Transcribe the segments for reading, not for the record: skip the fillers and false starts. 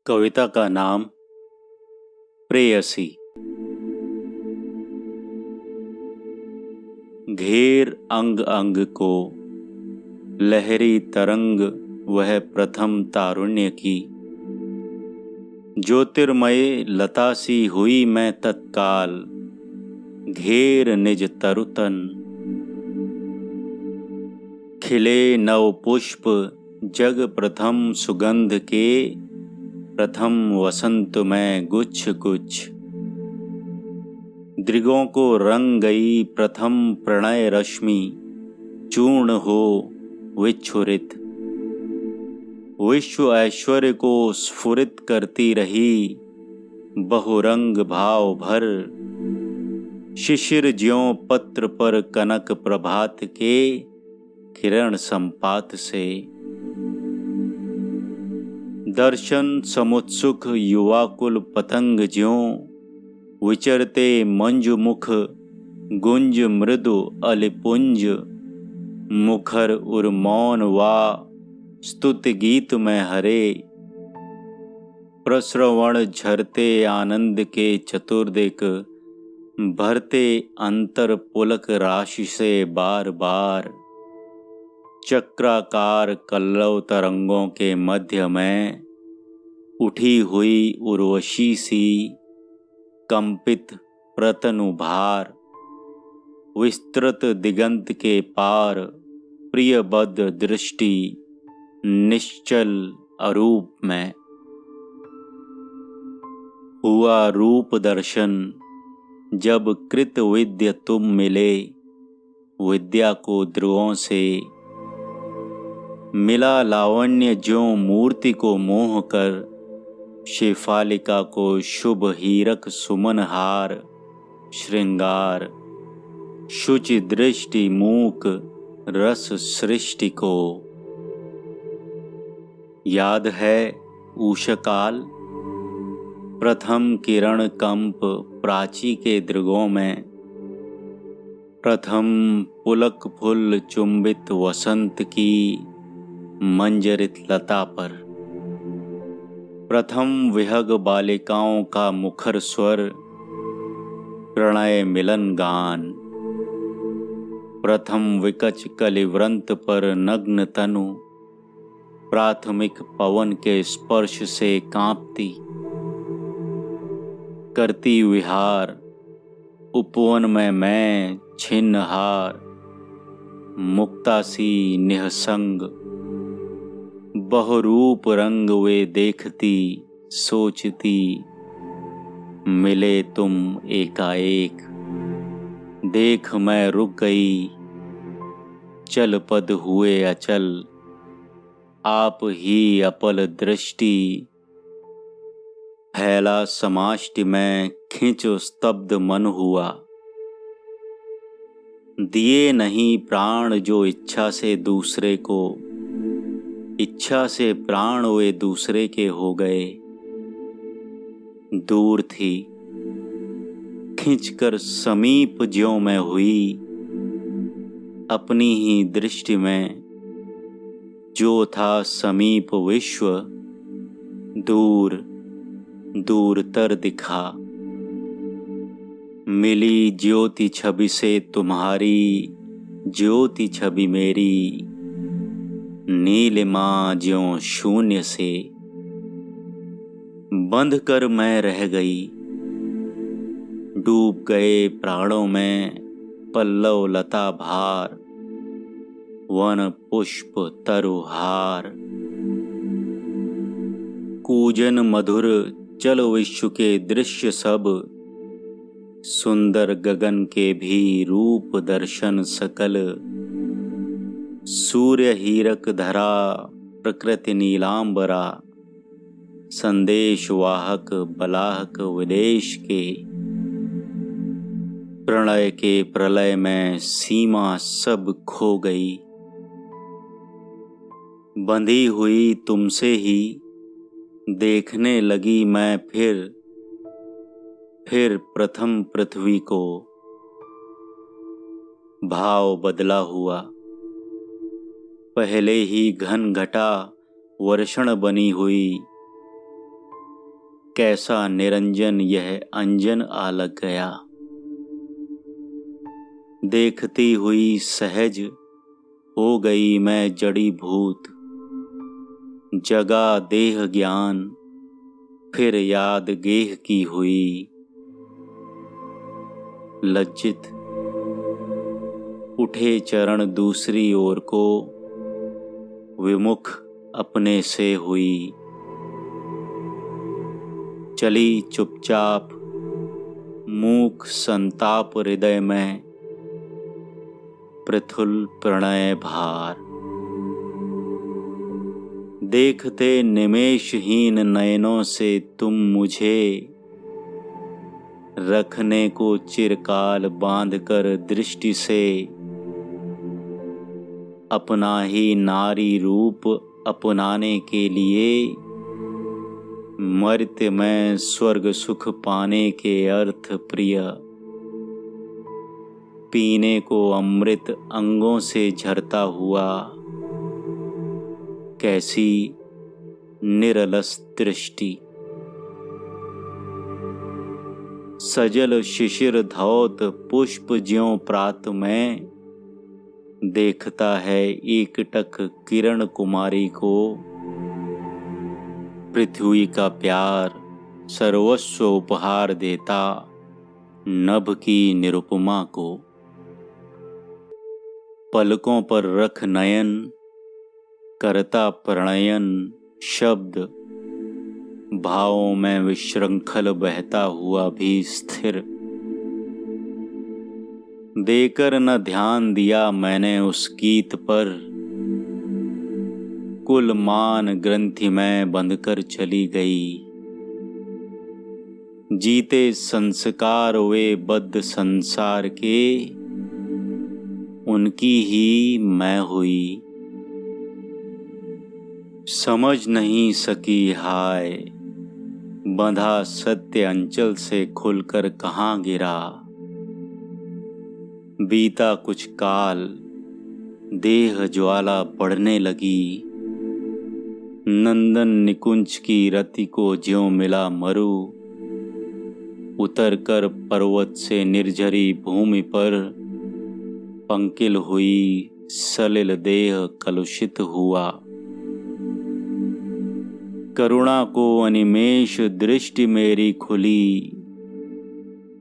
कविता का नाम प्रेयसी। घेर अंग अंग को लहरी तरंग, वह प्रथम तारुण्य की। ज्योतिर्मय लता सी हुई मैं तत्काल, घेर निज तरुतन। खिले नव पुष्प जग प्रथम सुगंध के, प्रथम वसंत में गुच्छ गुच्छ। दृगों को रंग गई प्रथम प्रणय रश्मि, चूर्ण हो विच्छुरित। विश्व ऐश्वर्य को स्फुरित करती रही, बहुरंग भाव भर। शिशिर ज्यों पत्र पर कनक प्रभात के, किरण संपात से। दर्शन समुत्सुक युवाकुल पतंग ज्यों, विचरते मंजुमुख गुंज मृदु अलिपुंज। मुखर उर मौन वा स्तुति गीत में हरे, प्रस्रवण झरते आनंद के चतुर्दिक। भरते अंतर पुलक राशि से बार बार, चक्राकार कल्लव तरंगों के मध्य में। उठी हुई उर्वशी सी कंपित प्रतनुभार, विस्तृत दिगंत के पार। प्रियबद्ध दृष्टि निश्चल अरूप में। हुआ रूप दर्शन जब कृत विद्य तुम मिले, विद्या को ध्रुवों से। मिला लावण्य ज्यों मूर्ति को मोह कर, शेफालिका को शुभ हीरक सुमन हार। श्रृंगार शुचि दृष्टि मूक रस सृष्टि को। याद है उषकाल, प्रथम किरण कंप प्राची के दृगों में। प्रथम पुलक फुल चुंबित वसंत की मंजरित लता पर। प्रथम विहग बालिकाओं का मुखर स्वर, प्रणय मिलन गान। प्रथम विकच कलिव्रंत पर नग्न तनु, प्राथमिक पवन के स्पर्श से कांपती। करती विहार उपवन में मैं छिन्नहार, मुक्ता सी निहसंग। बहुरूप रंग वे देखती सोचती, मिले तुम एकाएक। देख मैं रुक गई, चल पद हुए अचल। आप ही अपल दृष्टि, फैला समाष्टि में खिंचो स्तब्ध मन हुआ। दिए नहीं प्राण जो इच्छा से दूसरे को, इच्छा से प्राण वे दूसरे के हो गए। दूर थी खिंचकर समीप ज्यों मैं हुई, अपनी ही दृष्टि में। जो था समीप विश्व, दूर दूरतर दिखा। मिली ज्योति छवि से तुम्हारी, ज्योति छवि मेरी। नीलिमा ज्यों शून्य से, बंध कर मैं रह गई। डूब गए प्राणों में पल्लव लता भार, वन पुष्प तरुहार। कूजन मधुर चल विश्व के दृश्य सब, सुंदर गगन के भी रूप दर्शन सकल। सूर्य हीरक धरा प्रकृति नीलांबरा, संदेश वाहक बलाहक विदेश के। प्रणय के प्रलय में सीमा सब खो गई, बंधी हुई तुमसे ही। देखने लगी मैं फिर प्रथम पृथ्वी को। भाव बदला हुआ, पहले ही घन घटा वर्षण बनी हुई। कैसा निरंजन यह अंजन आ लग गया। देखती हुई सहज हो गई मैं जड़ी भूत, जगा देह ज्ञान फिर याद गेह की हुई। लज्जित उठे चरण दूसरी ओर को, विमुख अपने से हुई। चली चुपचाप मूक संताप हृदय में, पृथुल प्रणय भार। देखते निमेषहीन नयनों से तुम मुझे, रखने को चिरकाल बांधकर दृष्टि से। अपना ही नारी रूप अपनाने के लिए, मर्त्य में स्वर्ग सुख पाने के अर्थ प्रिय। पीने को अमृत अंगों से झरता हुआ, कैसी निरलस दृष्टि। सजल शिशिर धौत पुष्प ज्यों प्रात में, देखता है एकटक किरण कुमारी को। पृथ्वी का प्यार सर्वस्व उपहार देता, नभ की निरुपमा को। पलकों पर रख नयन, करता प्रणयन शब्द। भावों में विशृंखल बहता हुआ भी स्थिर। देकर न ध्यान दिया मैंने उस गीत पर, कुल मान ग्रंथि में बंधकर चली गई। जीते संस्कार वे बद्ध संसार के, उनकी ही मैं हुई। समझ नहीं सकी हाय, बंधा सत्य अंचल से खुलकर कहाँ गिरा। बीता कुछ काल, देह ज्वाला बढ़ने लगी। नंदन निकुंज की रति को ज्यों मिला मरु, उतर कर पर्वत से निर्झरी भूमि पर। पंकिल हुई सलिल देह कलुषित हुआ। करुणा को अनिमेष दृष्टि मेरी खुली,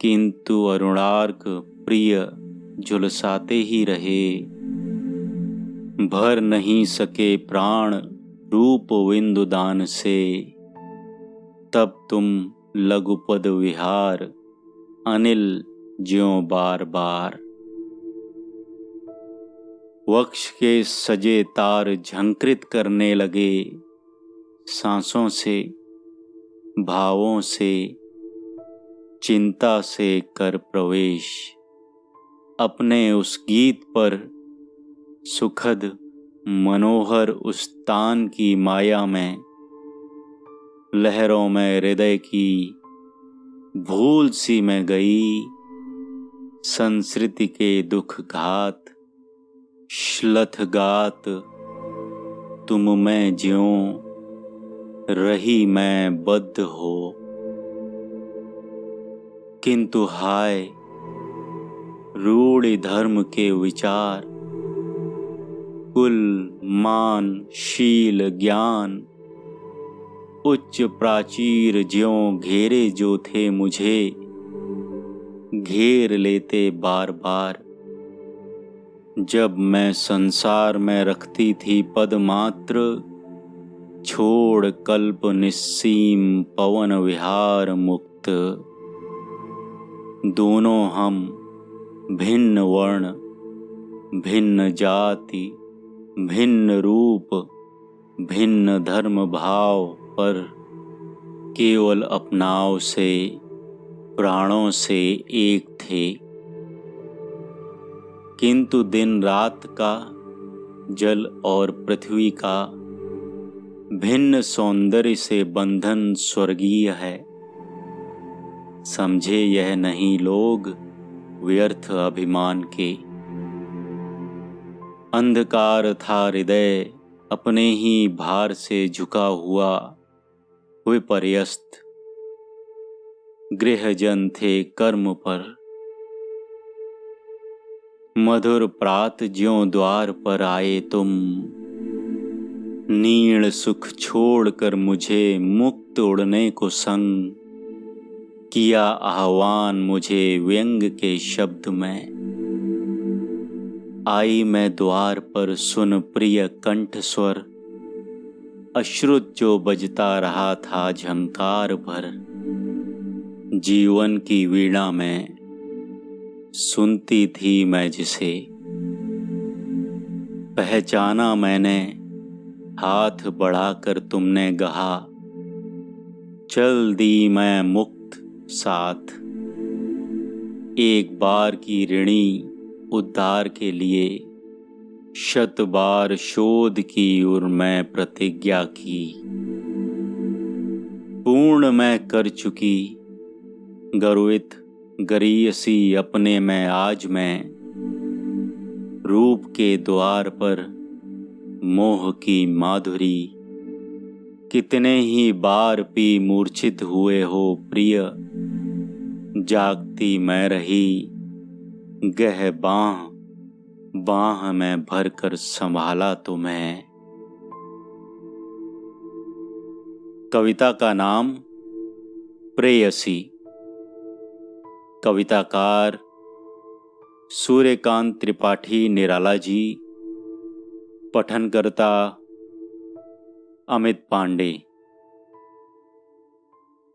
किंतु अरुणार्क प्रिय झुलसाते ही रहे। भर नहीं सके प्राण रूप विंदु दान से, तब तुम लघुपद विहार अनिल ज्यों बार बार। वक्ष के सजे तार झंकृत करने लगे, सांसों से भावों से चिंता से कर प्रवेश। अपने उस गीत पर सुखद मनोहर उस तान की माया में, लहरों में हृदय की भूल सी में गई। संस्कृति के दुख घात श्लथ गात, तुम में ज्यों रही मैं बद्ध हो। किंतु हाय रूढ़ धर्म के विचार, कुल मान शील ज्ञान। उच्च प्राचीर ज्यों घेरे जो थे मुझे, घेर लेते बार बार। जब मैं संसार में रखती थी पद मात्र, छोड़ कल्प निस्सीम पवन विहार मुक्त। दोनों हम भिन्न वर्ण भिन्न जाति भिन्न रूप भिन्न धर्म भाव पर, केवल अपनाव से प्राणों से एक थे। किंतु दिन रात का, जल और पृथ्वी का भिन्न सौंदर्य से बंधन स्वर्गीय है। समझे यह नहीं लोग व्यर्थ अभिमान के। अंधकार था हृदय अपने ही भार से झुका हुआ, विपर्यस्त गृहजन थे कर्म पर। मधुर प्रात ज्यों द्वार पर आए तुम, नीण सुख छोड़कर मुझे मुक्त उड़ने को संग, किया आह्वान मुझे व्यंग के शब्द में। आई मैं द्वार पर सुन प्रिय कंठ स्वर, अश्रुत जो बजता रहा था झंकार भर। जीवन की वीणा में सुनती थी मैं जिसे, पहचाना मैंने हाथ बढ़ाकर तुमने कहा, चल दी मैं मुक्त साथ। एक बार की ऋणी उद्धार के लिए, शत बार शोध की और मैं प्रतिज्ञा की। पूर्ण मैं कर चुकी गर्वित गरीयसी अपने में आज मैं, रूप के द्वार पर मोह की माधुरी। कितने ही बार पी मूर्छित हुए हो प्रिय, जागती मैं रही गह बाह बाह में भर कर संभाला तुम्हें। कविता का नाम प्रेयसी। कविताकार सूर्यकांत त्रिपाठी निराला जी। पठनकर्ता अमित पांडे।